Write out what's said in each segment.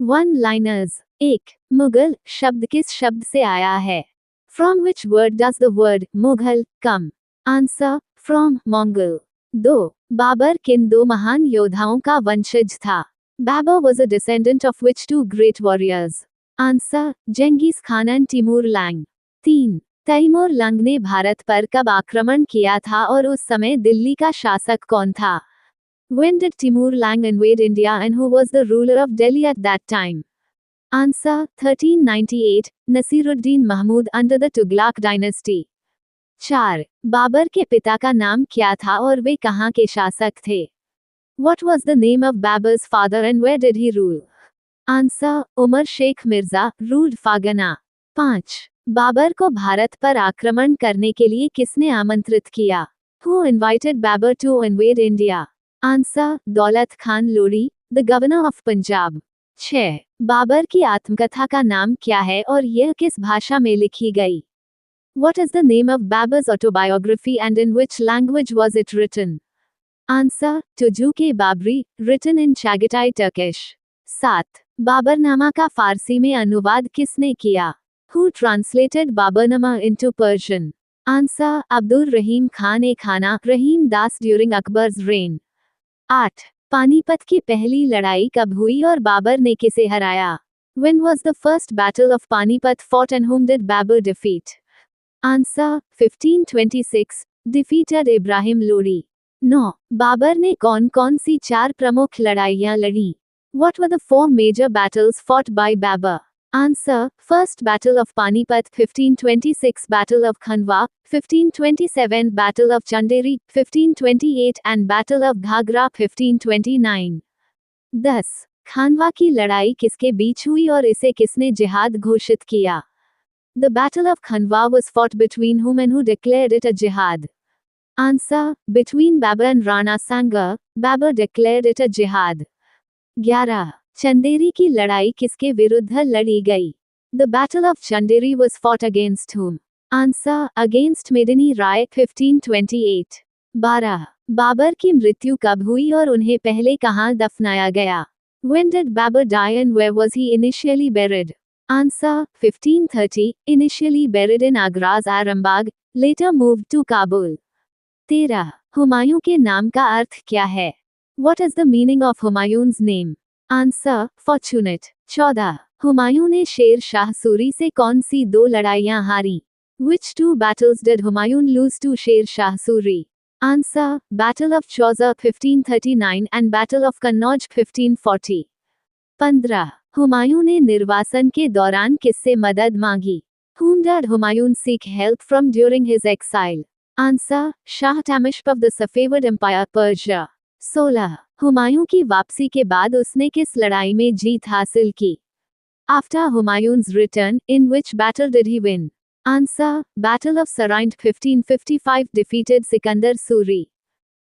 One liners. 1. Mughal शब्द किस शब्द से आया है? From which word does the word Mughal come? Answer: from Mongol. 2. Babar किन दो महान योद्धाओं का वंशज था? Babur was a descendant of which two great warriors? Answer: Genghis Khan and Timur Lang. 3. Timur Lang ने भारत पर कब आक्रमण किया था और उस समय दिल्ली का शासक कौन था? When did Timur Lang invade India and who was the ruler of Delhi at that time? Answer: 1398, Nasiruddin Mahmud under the Tughlaq dynasty. 4. Babar के पिता का नाम क्या था और वे कहाँ के शासक थे? What was the name of Babur's father and where did he rule? Answer: Umar Sheikh Mirza, ruled Phagna. 5. Babar को भारत पर आक्रमण करने के लिए किसने आमंत्रित किया? Who invited Babur to invade India? Answer: दौलत Khan Lodi, the governor of Punjab. 6. Babar की आत्मकथा का नाम क्या है और यह किस भाषा में लिखी गई? What is the name of Babur's autobiography and in which language was it written? Answer: Tujuke Babri, written in Chagatai Turkish. 7. Baburnama का फारसी में अनुवाद किसने किया? Who translated Baburnama into Persian? Answer: Abdur Rahim Khan e Khana, Rahim Das during Akbar's reign. 8. Panipat की पहली लड़ाई कब हुई और बाबर ने किसे हराया? When was the first battle of Panipat fought and whom did Babur defeat? Answer: 1526, defeated Ibrahim Lodi. 9. Babar ने कौन कौन सी 4 प्रमुख लड़ाइयां लड़ी? What were the 4 major battles fought by Babur? Answer: First Battle of Panipat, 1526 Battle of Khanwa, 1527 Battle of Chanderi, 1528 and Battle of Ghagra 1529. 10. खानवा की लड़ाई किसके बीच हुई और इसे किसने जिहाद घोषित किया? The Battle of Khanwa was fought between whom and who declared it a jihad? Answer: Between Babur and Rana Sanga, Babur declared it a jihad. 11. Chanderi की लड़ाई किसके विरुद्ध लड़ी गई? The Battle of Chanderi was fought against whom? Answer: Against Medini Rai 1528. 12. Babar की मृत्यु कब हुई और उन्हें पहले कहाँ दफनाया गया? When did Babur die and where was he initially buried? Answer: 1530, initially buried in Agra's Arambagh, later moved to Kabul. 13. Humayun के नाम का अर्थ क्या है? What is the meaning of Humayun's name? Answer: Fortunate. 14. Humayun ने शेर शाह सूरी से कौन सी 2 लड़ाइयां हारी? Which 2 battles did Humayun lose to Sher Shah Suri? Answer: Battle of Chauza 1539 and Battle of Kannauj 1540. 15. Humayun ने निर्वासन के दौरान किससे मदद मांगी? Whom did Humayun seek help from during his exile? Answer: Shah Tamashp of the Safavid Empire, Persia. 16. Humayun की वापसी के बाद उसने किस लड़ाई में जीत हासिल की? After Humayun's return, in which battle did he win? Answer: Battle of Sarind 1555, defeated Sikandar Suri.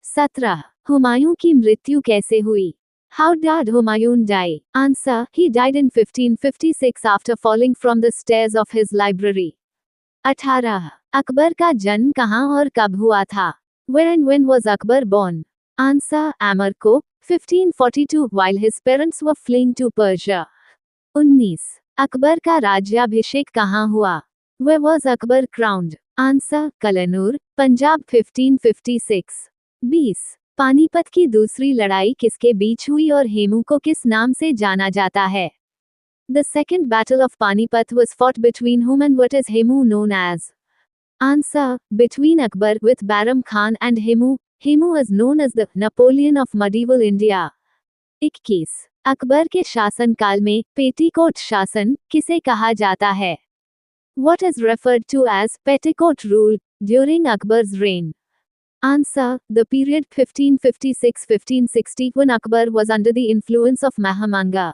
17. Humayun की मृत्यु कैसे हुई? How did Humayun die? Answer: He died in 1556 after falling from the stairs of his library. 18. Akbar का जन्म कहाँ और कब हुआ था? Where and when was Akbar born? Answer: Amarko, 1542, while his parents were fleeing to Persia. 19. Akbar का राज्याभिषेक कहाँ हुआ? Where was Akbar crowned? Answer: कलनूर, Punjab 1556. 20. Panipat की दूसरी लड़ाई किसके बीच हुई और हेमू को किस नाम से जाना जाता है? The second battle of Panipat was fought between whom and what is Hemu known as? Answer: Between Akbar with Baram Khan and Hemu. Hemu is known as the Napoleon of medieval India. 21. Akbar के शासनकाल में petticoat शासन किसे कहा जाता है? What is referred to as petticoat rule during Akbar's reign? Answer: The period 1556-1560 when Akbar was under the influence of Mahamanga.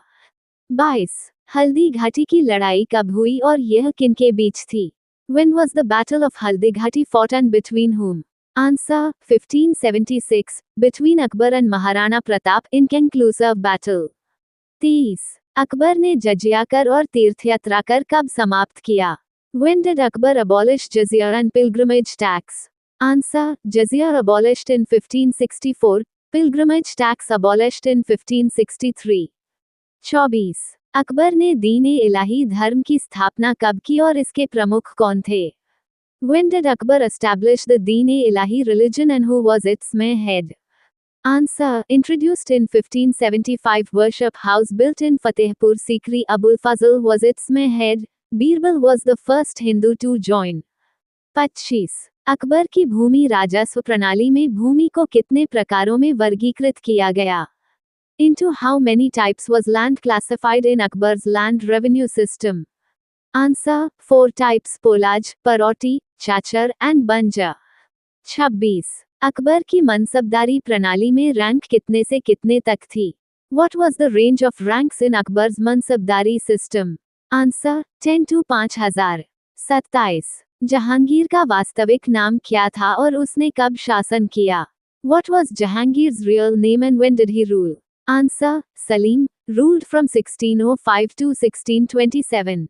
22. Haldi Ghati की लड़ाई कब हुई और यह किनके बीच थी? When was the Battle of Haldi Ghati fought and between whom? Answer: 1576, between Akbar and Maharana Pratap in conclusive battle. 23. Akbar ने जजिया कर और तीर्थयात्रा कर कब समाप्त किया? When did Akbar abolish jizya and pilgrimage tax? Answer: Jizya abolished in 1564, pilgrimage tax abolished in 1563. 24. Akbar ने दीन-ए-इलाही धर्म की स्थापना कब की और इसके प्रमुख कौन थे? When did Akbar establish the Deen-e-Ilahi religion and who was its main head? Answer. Introduced in 1575. Worship house built in Fatehpur Sikri. Abul Fazl was its main head. Birbal was the first Hindu to join. 25. Akbar की भूमि राजस्व प्रणाली में भूमि को कितने प्रकारों में वर्गीकृत किया गया? Into how many types was land classified in Akbar's land revenue system? Answer. 4 types: Polaj, Paroti, Chachar and Banja. 26. Akbar की मनसबदारी प्रणाली में रैंक कितने से कितने तक थी? What was the range of ranks in Akbar's मनसबदारी system? Answer. 10 to 5000. 27. Jahangir का वास्तविक नाम क्या था और उसने कब शासन किया? What was Jahangir's real name and when did he rule? Answer. Salim, ruled from 1605 to 1627.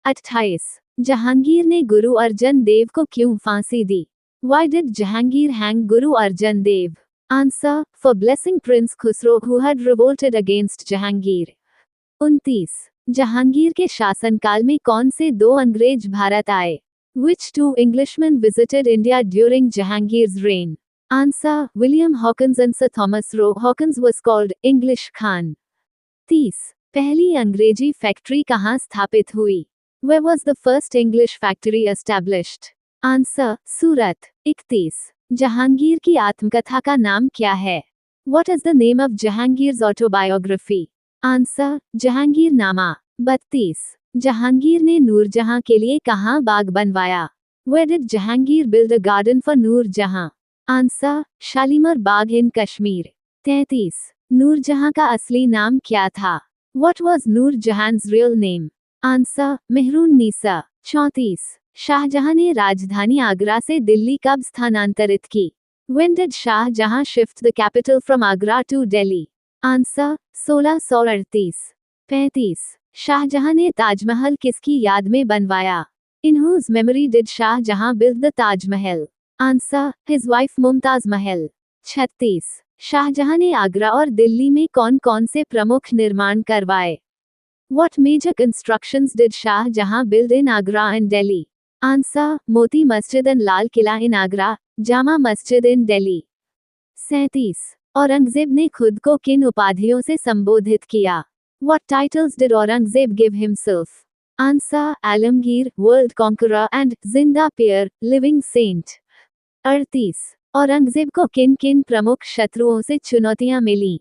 28. Jahangir ने गुरु अर्जन देव को क्यों फांसी दी? Why did Jahangir hang Guru Arjan Dev? Answer. For blessing Prince Khusro who had revolted against Jahangir. 29. Jahangir के शासनकाल में कौन से 2 अंग्रेज भारत आए? Which 2 Englishmen visited India during Jahangir's reign? Answer. William Hawkins and Sir Thomas Roe. Hawkins was called English Khan. 30. पहली अंग्रेजी factory कहाँ स्थापित हुई? Where was the first English factory established? Answer. सूरत. 31. जहांगीर की आत्मकथा का नाम क्या है? What is the name of Jahangir's autobiography? Answer. Jahangir नामा. 32. जहांगीर ने नूरजहां के लिए कहाँ बाग बनवाया? Where did Jahangir build a garden for Noor Jahan? Answer. Shalimar Bagh in Kashmir. 33. Noor Jahan का असली नाम क्या था? What was Nur Jahan's real name? Answer. Mehrun Nisa. 34. Shah Jahan ने राजधानी आगरा से दिल्ली कब स्थानांतरित की? When did Shahjahan shift the capital from Agra to Delhi? Answer. 1638. 35. Shahjahan ने ताजमहल किसकी याद में बनवाया? In whose memory did Shahjahan build the Taj Mahal? Answer. His wife Mumtaz Mahal. 36. Shahjahan ने आगरा और दिल्ली में कौन कौन से प्रमुख निर्माण करवाए? What major constructions did Shahjahan build in Agra and Delhi? Answer. Moti Masjid and Lal Qila in Agra, Jama Masjid in Delhi. 37. Aurangzeb ने खुद को किन उपाधियों से संबोधित किया? What titles did Aurangzeb give himself? Answer. Alamgir, World Conqueror and Zinda Pir, Living Saint. 38. Aurangzeb को किन किन प्रमुख शत्रुओं से चुनौतियां मिली?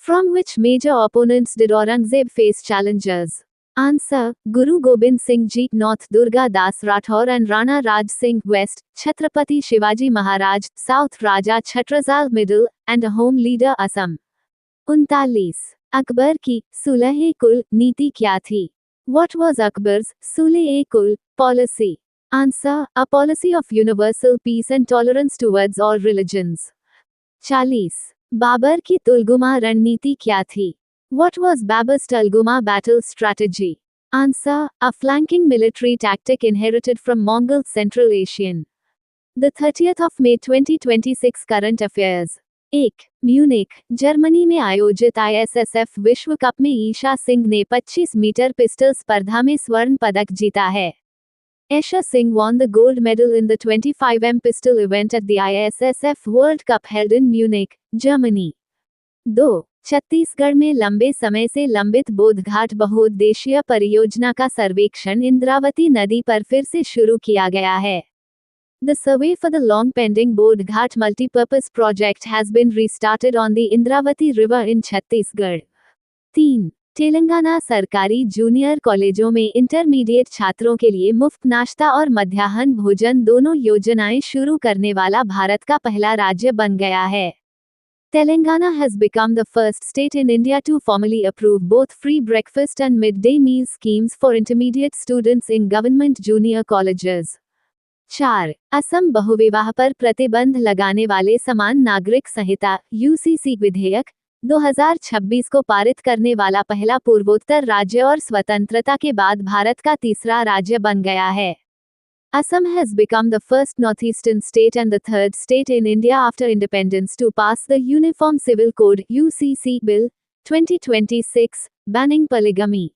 From which major opponents did Aurangzeb face challenges? Answer. Guru Gobind Singh Ji, North, Durga Das Rathore and Rana Raj Singh, West, Chhatrapati Shivaji Maharaj, South, Raja Chhatrazal, Middle, and a home leader Assam. 39. Akbar की सुलह-ए-कुल नीति क्या थी? What was Akbar's सुलह-ए-कुल policy? Answer. A policy of universal peace and tolerance towards all religions. 40. Babar की तुलगुमा रणनीति क्या थी? What was Babur's Tulguma battle strategy? Answer. A flanking military tactic inherited from Mongol Central Asian. The 30th of May 2026 current affairs. 1. Munich, Germany में आयोजित ISSF विश्व cup में ईशा सिंह ने 25 metre pistol स्पर्धा में स्वर्ण पदक जीता है. Esha Singh won the gold medal in the 25m pistol event at the ISSF World Cup held in Munich, Germany. 2. Chhattisgarh में लंबे समय से लंबित बोधघाट बहुउद्देशीय परियोजना का सर्वेक्षण इंद्रावती नदी पर फिर से शुरू किया गया है. The survey for the long-pending Bodhghat multipurpose project has been restarted on the Indravati River in Chhattisgarh. 3. Telangana सरकारी जूनियर कॉलेजों में इंटरमीडिएट छात्रों के लिए मुफ्त नाश्ता और मध्याह्न भोजन दोनों योजनाएं शुरू करने वाला भारत का पहला राज्य बन गया है. Telangana has become the first state in India to formally approve both free breakfast and midday meal schemes for intermediate students in government junior colleges. 4. Assam बहुविवाह पर प्रतिबंध लगाने वाले समान नागरिक संहिता (UCC) विधेयक 2026 को पारित करने वाला पहला पूर्वोत्तर राज्य और स्वतंत्रता के बाद भारत का तीसरा राज्य बन गया है. Assam has become the first northeastern state and the third state in India after independence to pass the Uniform Civil Code (UCC) Bill 2026, banning polygamy.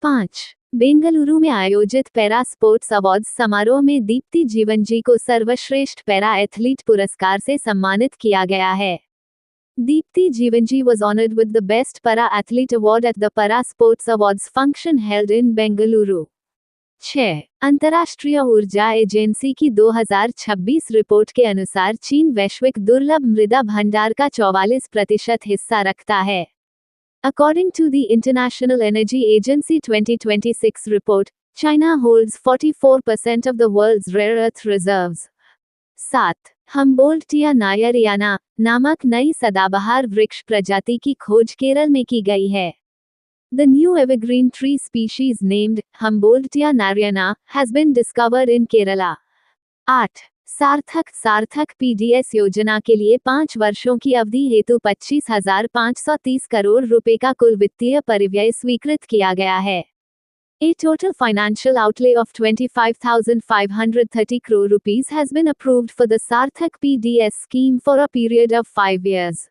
5. Bengaluru में आयोजित पैरा स्पोर्ट्स अवार्ड्स समारोह में दीप्ति जीवनजी को सर्वश्रेष्ठ पैरा एथलीट पुरस्कार से सम्मानित किया गया है। Deepti Jeevanji was honored with the Best Para Athlete Award at the Para Sports Awards function held in Bengaluru. 6. अंतर्राष्ट्रीय ऊर्जा एजेंसी की 2026 रिपोर्ट के अनुसार चीन वैश्विक दुर्लभ मृदा भंडार का 44% हिस्सा रखता है। According to the International Energy Agency 2026 report, China holds 44% of the world's rare earth reserves. 7. हम्बोल्टिया नायरियाना नामक नई सदाबहार वृक्ष प्रजाति की खोज केरल में की गई है। The new evergreen tree species named Humboldtia nariana has been discovered in Kerala. 8. सार्थक पीडीएस योजना के लिए 5 वर्षों की अवधि हेतु 25,530 करोड़ रुपए का कुल वित्तीय परिव्यय स्वीकृत किया गया है। A total financial outlay of 25,530 crore rupees has been approved for the Sarthak PDS scheme for a period of 5 years.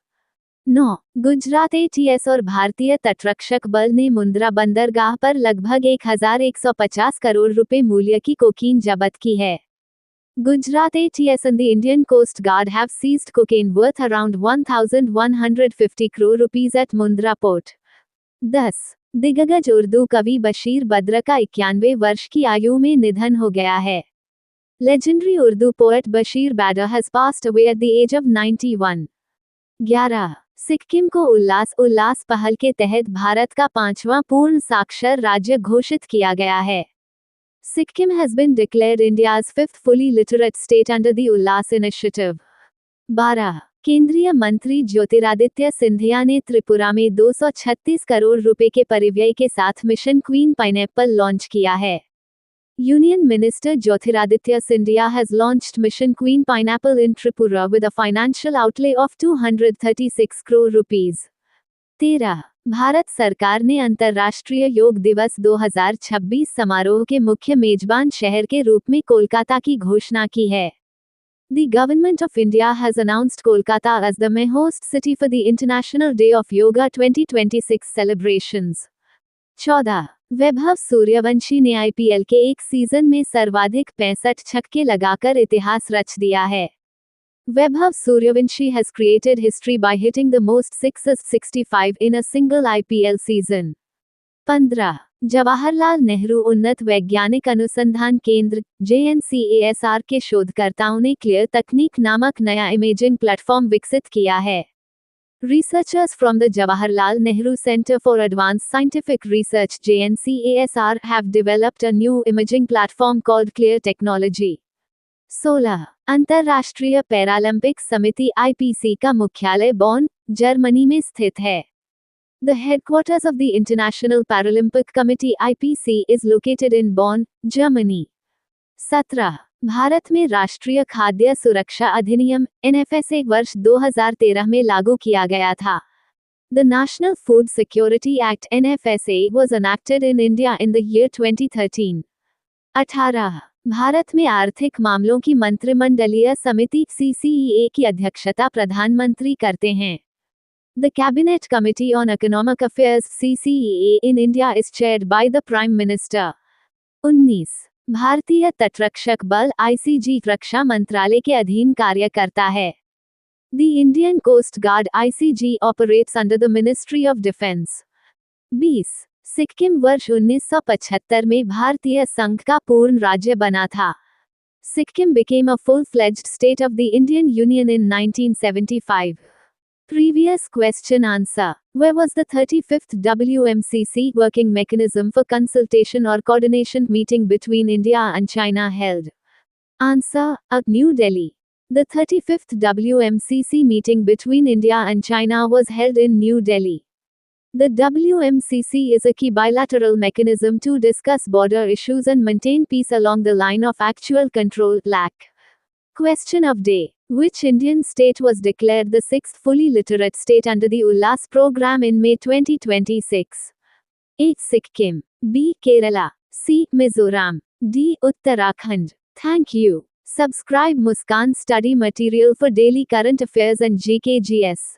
9. Gujarat ATS और भारतीय तटरक्षक बल ने मुंद्रा बंदरगाह पर लगभग 1,150 करोड़ रुपए मूल्य की कोकीन जब्त की है। Gujarat ATS and the Indian Coast Guard have seized cocaine worth around 1,150 crore rupees at Mundra port. 10. दिग्गज उर्दू कवि बशीर बद्र का 91 वर्ष की आयु में निधन हो गया है। Legendary Urdu poet Bashir badder has passed away at the age of 91. 11. Sikkim को उल्लास पहल के तहत भारत का 5वां पूर्ण साक्षर राज्य घोषित किया गया है। Sikkim has been declared India's 5th fully literate state under the Ullas initiative. 12. केंद्रीय मंत्री ज्योतिरादित्य सिंधिया ने त्रिपुरा में 236 करोड़ रुपए के परिव्यय के साथ मिशन क्वीन पाइनएप्पल लॉन्च किया है। Union Minister Jyotiraditya Scindia has launched Mission Queen Pineapple in Tripura with a financial outlay of 236 crore rupees. 13. Bharat सरकार ने अंतर्राष्ट्रीय योग दिवस 2026 समारोह के मुख्य मेजबान शहर के रूप में कोलकाता की घोषणा की है। The Government of India has announced Kolkata as the main host city for the International Day of Yoga 2026 celebrations. 14. Vaibhav Suryavanshi ने आईपीएल के एक सीजन में सर्वाधिक 65 छक्के लगाकर इतिहास रच दिया है। Vaibhav Suryavanshi has created history by hitting the most sixes 65 in a single IPL season. 15. Jawaharlal Nehru उन्नत वैज्ञानिक अनुसंधान केंद्र JNCASR के शोधकर्ताओं ने क्लियर तकनीक नामक नया इमेजिंग प्लेटफॉर्म विकसित किया है। Researchers from the Jawaharlal Nehru Center for Advanced Scientific Research JNCASR have developed a new imaging platform called Clear Technology. 16. अंतर्राष्ट्रीय पैरालंपिक समिति IPC का मुख्यालय बॉन, जर्मनी में स्थित है। The headquarters of the International Paralympic Committee IPC is located in Bonn, Germany. 17. Bharat में राष्ट्रीय खाद्य सुरक्षा अधिनियम NFSA वर्ष 2013 में लागू किया गया था। The National Food Security Act NFSA was enacted in India in the year 2013. 18. Bharat में आर्थिक मामलों की मंत्रिमंडलीय समिति CCEA की अध्यक्षता प्रधानमंत्री करते हैं। The Cabinet Committee on Economic Affairs CCEA in India is chaired by the Prime Minister. 19. भारतीय तटरक्षक बल ICG रक्षा मंत्रालय के अधीन कार्य करता है। The Indian Coast Guard ICG operates under the Ministry of Defence. 20. Sikkim वर्ष 1975 में भारतीय संघ का पूर्ण राज्य बना था। Sikkim became a full-fledged state of the Indian Union in 1975. Previous question answer. Where was the 35th WMCC working mechanism for consultation or coordination meeting between India and China held? Answer. At New Delhi. The 35th WMCC meeting between India and China was held in New Delhi. The WMCC is a key bilateral mechanism to discuss border issues and maintain peace along the line of actual control (LAC). Question of day. Which Indian state was declared the 6th fully literate state under the Ullas program in May 2026? A. Sikkim. B. Kerala. C. Mizoram. D. Uttarakhand. Thank you. Subscribe Muskan Study Material for daily current affairs and GKGS.